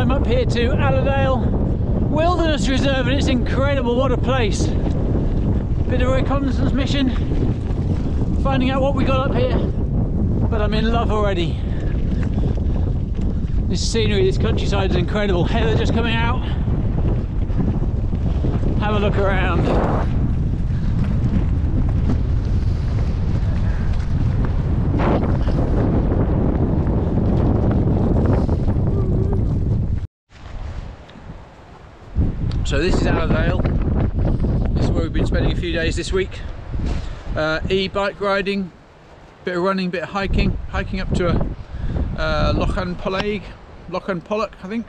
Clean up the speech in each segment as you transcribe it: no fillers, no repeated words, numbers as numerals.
I'm up here to Alladale Wilderness Reserve, and it's incredible. What a place. Bit of a reconnaissance mission, finding out what we got up here, but I'm in love already. This scenery, this countryside is incredible. Heather just coming out. Have a look around. So this is Alladale. This is where we've been spending a few days this week. E-bike riding, bit of running, bit of hiking up to Pollock, I think.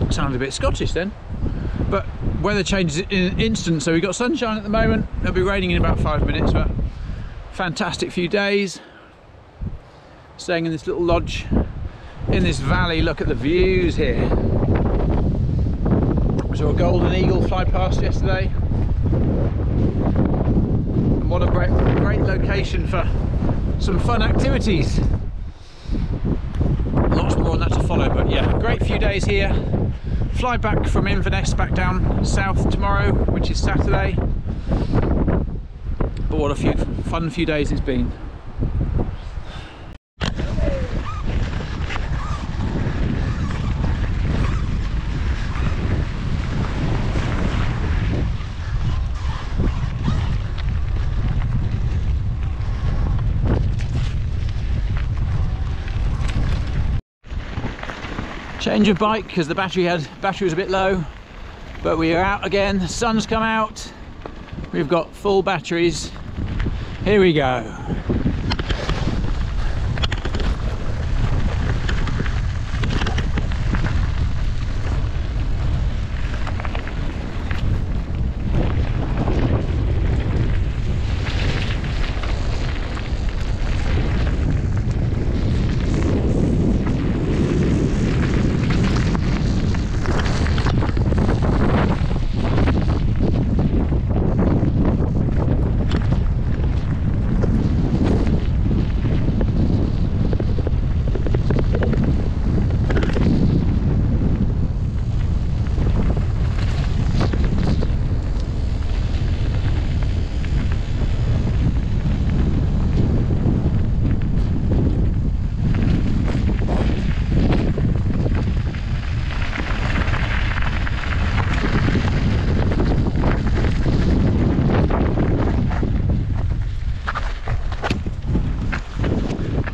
Sounded a bit Scottish then. But weather changes in an instant, so we've got sunshine at the moment. It'll be raining in about 5 minutes, but fantastic few days. Staying in this little lodge in this valley. Look at the views here. Saw a golden eagle fly past yesterday. And what a great location for some fun activities. Lots more on that to follow, but yeah, great few days here. Fly back from Inverness back down south tomorrow, which is Saturday. But what a fun few days it's been. Change of bike because the battery was a bit low, but we are out again. The sun's come out. We've got full batteries. Here we go.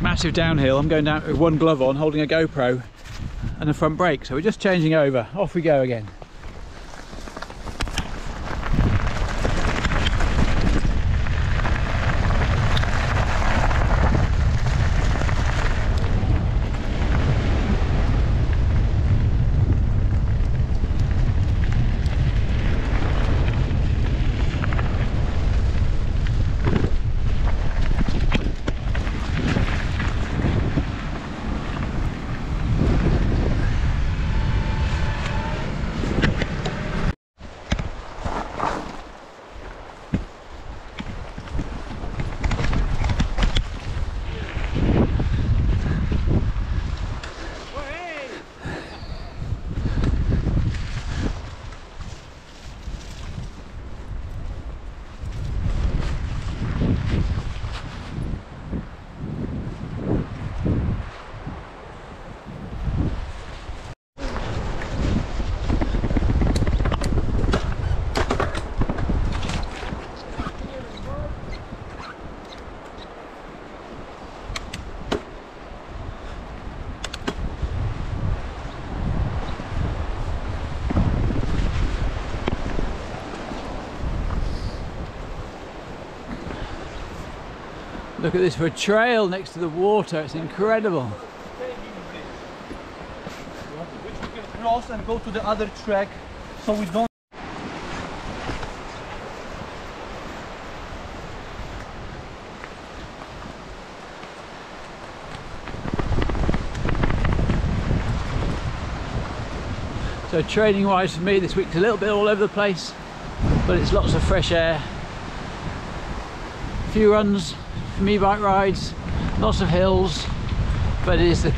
Massive downhill. I'm going down with one glove on, holding a GoPro and a front brake, so we're just changing over. Off we go again. Look at this for a trail next to the water. It's incredible. Which we can cross and go to the other track, so we don't. So training wise for me this week's a little bit all over the place, but it's lots of fresh air, a few runs, for me bike rides, lots of hills, but it is the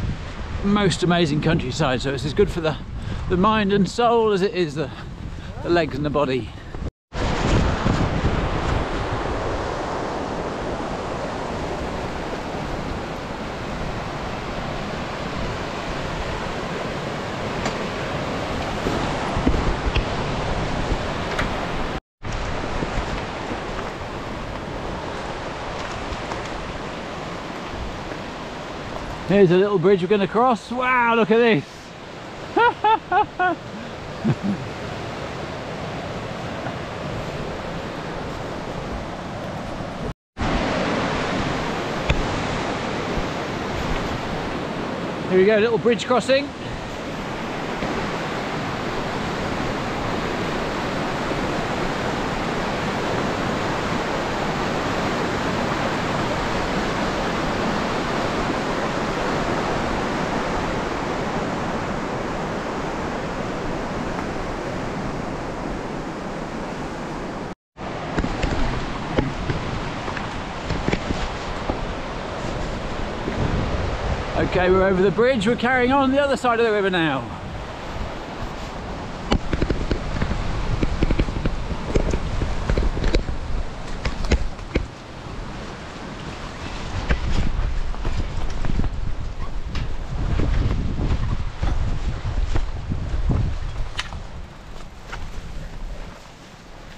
most amazing countryside, so it's as good for the mind and soul as it is the legs and the body. Here's a little bridge we're going to cross. Wow, look at this. Here we go, little bridge crossing. Okay, we're over the bridge, we're carrying on the other side of the river now.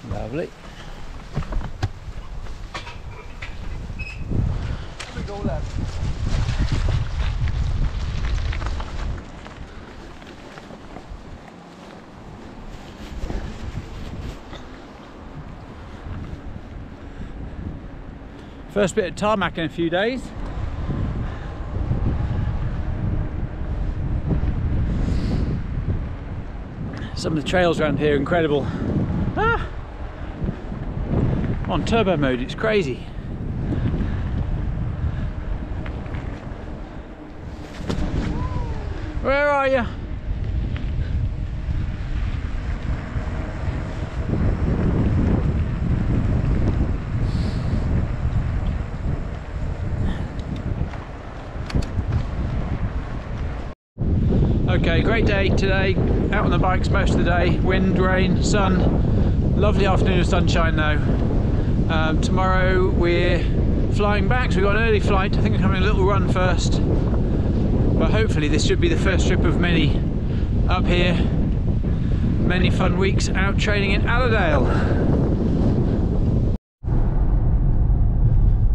Lovely. Let me go left. First bit of tarmac in a few days. Some of the trails around here are incredible. Ah! On turbo mode, it's crazy. Where are you? Okay, great day today, out on the bikes most of the day, wind, rain, sun, lovely afternoon of sunshine though. Tomorrow we're flying back, so we've got an early flight. I think we're having a little run first, but hopefully this should be the first trip of many up here. Many fun weeks out training in Alladale.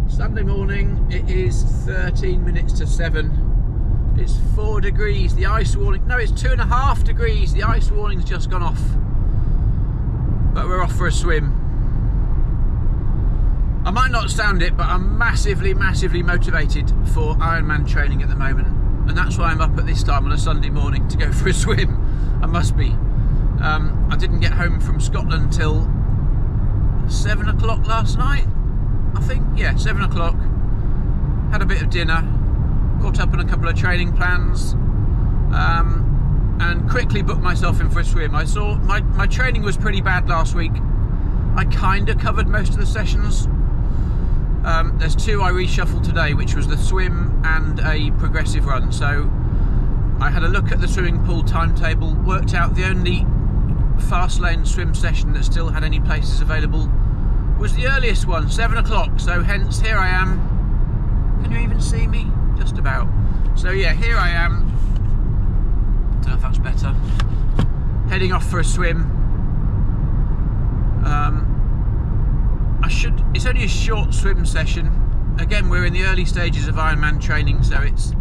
Sunday morning, it is 13 minutes to 7. It's 4 degrees, the ice warning, no, it's 2.5 degrees, the ice warning's just gone off. But we're off for a swim. I might not sound it, but I'm massively motivated for Ironman training at the moment. And that's why I'm up at this time on a Sunday morning to go for a swim. I must be. I didn't get home from Scotland till 7 o'clock last night, I think. Yeah, 7 o'clock. Had a bit of dinner. Caught up on a couple of training plans and quickly booked myself in for a swim. I saw my training was pretty bad last week. I kind of covered most of the sessions. There's 2 I reshuffled today, which was the swim and a progressive run. So I had a look at the swimming pool timetable, worked out the only fast lane swim session that still had any places available was the earliest one, 7 o'clock. So hence here I am. Can you even see me? Just about. So yeah, here I am. Don't know if that's better. Heading off for a swim. It's only a short swim session. Again, we're in the early stages of Ironman training, so it's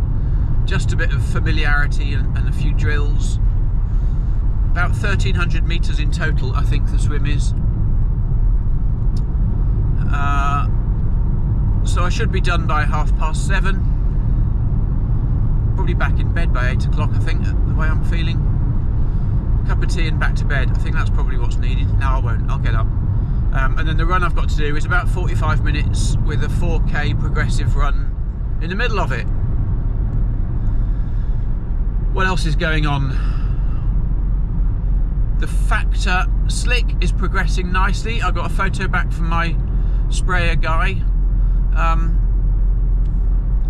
just a bit of familiarity and a few drills. About 1,300 metres in total, I think the swim is. So I should be done by 7:30. Probably back in bed by 8 o'clock, I think, the way I'm feeling. Cup of tea and back to bed. I think that's probably what's needed. No, I won't. I'll get up. And then the run I've got to do is about 45 minutes with a 4K progressive run in the middle of it. What else is going on? The Factor Slick is progressing nicely. I got a photo back from my sprayer guy.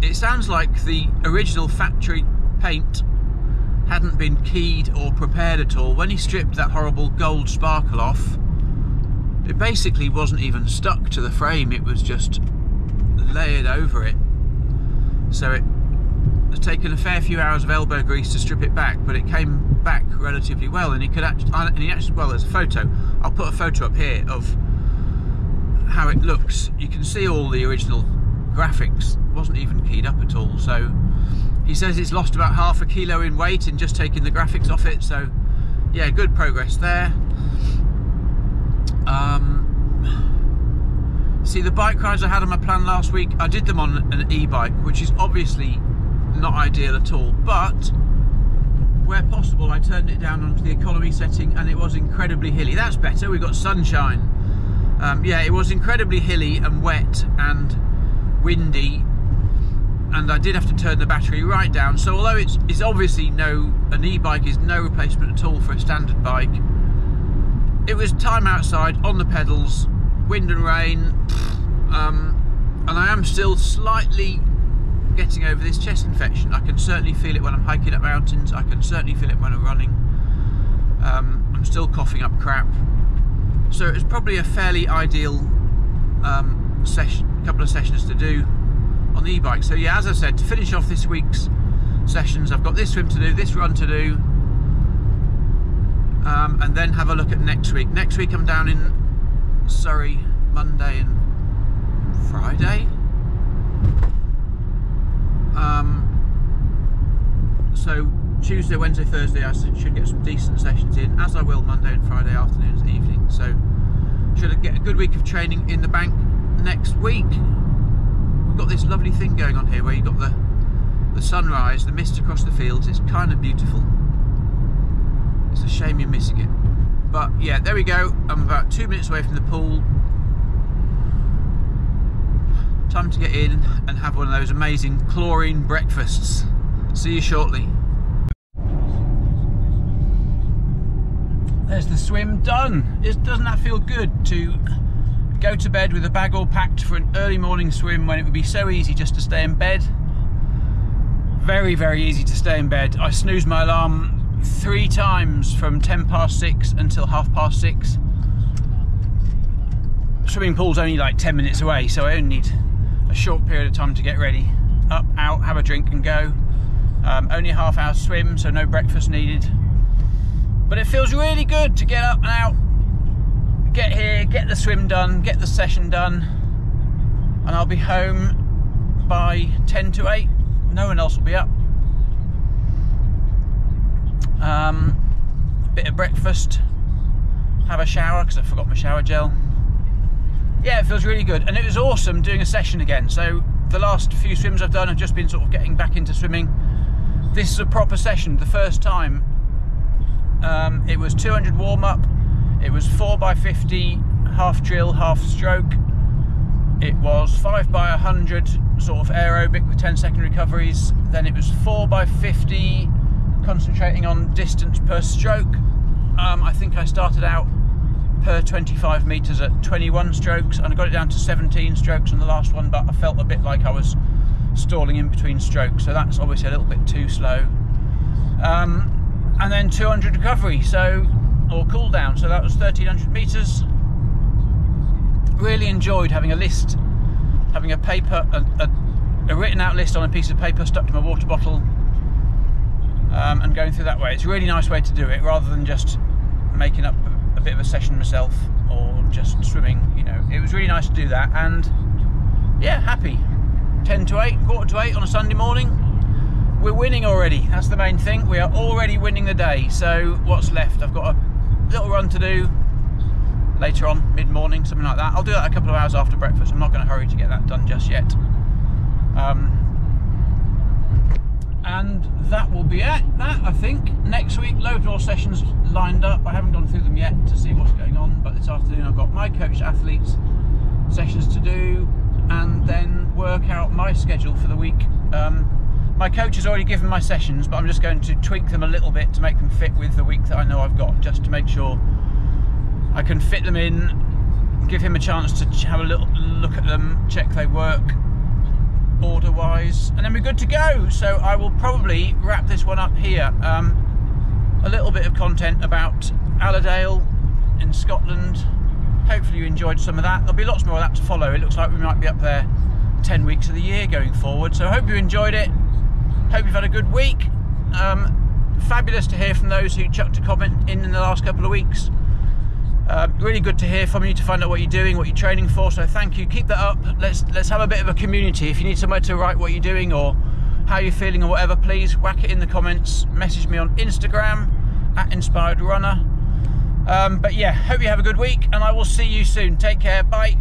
It sounds like the original factory paint hadn't been keyed or prepared at all. When he stripped that horrible gold sparkle off, it basically wasn't even stuck to the frame, it was just layered over it. So it has taken a fair few hours of elbow grease to strip it back, but it came back relatively well, and he could actually, well, there's a photo, I'll put a photo up here of how it looks. You can see all the original graphics, it wasn't even keyed up at all. So he says it's lost about half a kilo in weight in just taking the graphics off it, so yeah, good progress there. See, the bike rides I had on my plan last week, I did them on an e-bike, which is obviously not ideal at all, but where possible I turned it down onto the economy setting, and it was incredibly hilly. That's better, we got sunshine. Yeah, it was incredibly hilly and wet and windy, and I did have to turn the battery right down. So although it's obviously an e-bike is no replacement at all for a standard bike, it was time outside on the pedals, wind and rain, and I am still slightly getting over this chest infection. I can certainly feel it when I'm hiking up mountains, I can certainly feel it when I'm running. I'm still coughing up crap, so it's probably a fairly ideal couple of sessions to do on the e-bike. So yeah, as I said, to finish off this week's sessions, I've got this swim to do, this run to do, and then have a look at next week. Next week I'm down in Surrey Monday and Friday. So Tuesday, Wednesday, Thursday I should get some decent sessions in, as I will Monday and Friday afternoons and evenings. So should get a good week of training in the bank next week. We've got this lovely thing going on here where you've got the sunrise, the mist across the fields. It's kind of beautiful. It's a shame you're missing it. But yeah, there we go. I'm about 2 minutes away from the pool. Time to get in and have one of those amazing chlorine breakfasts. See you shortly. There's the swim done. Doesn't that feel good to go to bed with a bag all packed for an early morning swim when it would be so easy just to stay in bed? Very, very easy to stay in bed. I snoozed my alarm 3 times from 6:10 until 6:30. Swimming pool's only like 10 minutes away, so I only need a short period of time to get ready. Up, out, have a drink and go. Only a half-hour swim, so no breakfast needed. But it feels really good to get up and out, get here, get the swim done, get the session done, and I'll be home by 10 to 8. No one else will be up. A bit of breakfast, have a shower because I forgot my shower gel. Yeah, it feels really good, and it was awesome doing a session again. So the last few swims I've done have just been sort of getting back into swimming. This is a proper session, the first time. It was 200 warm-up, it was 4x50, half drill, half stroke. It was 5x100 sort of aerobic with 10-second recoveries. Then it was 4x50, concentrating on distance per stroke. I think I started out per 25 metres at 21 strokes, and I got it down to 17 strokes on the last one, but I felt a bit like I was stalling in between strokes, so that's obviously a little bit too slow. And then 200 recovery, or cool down, so that was 1300 metres. Really enjoyed having a list, having a paper, a written out list on a piece of paper stuck to my water bottle, and going through that way. It's a really nice way to do it, rather than just making up a bit of a session myself or just swimming. You know, it was really nice to do that, and yeah, happy. 10 to 8, quarter to 8 on a Sunday morning. We're winning already, that's the main thing. We are already winning the day. So what's left? I've got a little run to do later on, mid-morning, something like that. I'll do that a couple of hours after breakfast. I'm not going to hurry to get that done just yet. And that will be it, I think. Next week, loads more sessions lined up. I haven't gone through them yet to see what's going on, but this afternoon I've got my coach athletes sessions to do, and then work out my schedule for the week. My coach has already given my sessions, but I'm just going to tweak them a little bit to make them fit with the week that I know I've got, just to make sure I can fit them in, give him a chance to have a little look at them, check they work, order wise, and then we're good to go. So I will probably wrap this one up here. A little bit of content about Alladale in Scotland. Hopefully you enjoyed some of that. There'll be lots more of that to follow. It looks like we might be up there 10 weeks of the year going forward, so I hope you enjoyed it. Hope you've had a good week. Fabulous to hear from those who chucked a comment in the last couple of weeks. Really good to hear from you, to find out what you're doing, what you're training for, so thank you. Keep that up. Let's have a bit of a community. If you need somewhere to write what you're doing or how you're feeling or whatever, please whack it in the comments. Message me on Instagram @InspiredRunner. But yeah, hope you have a good week, and I will see you soon. Take care. Bye.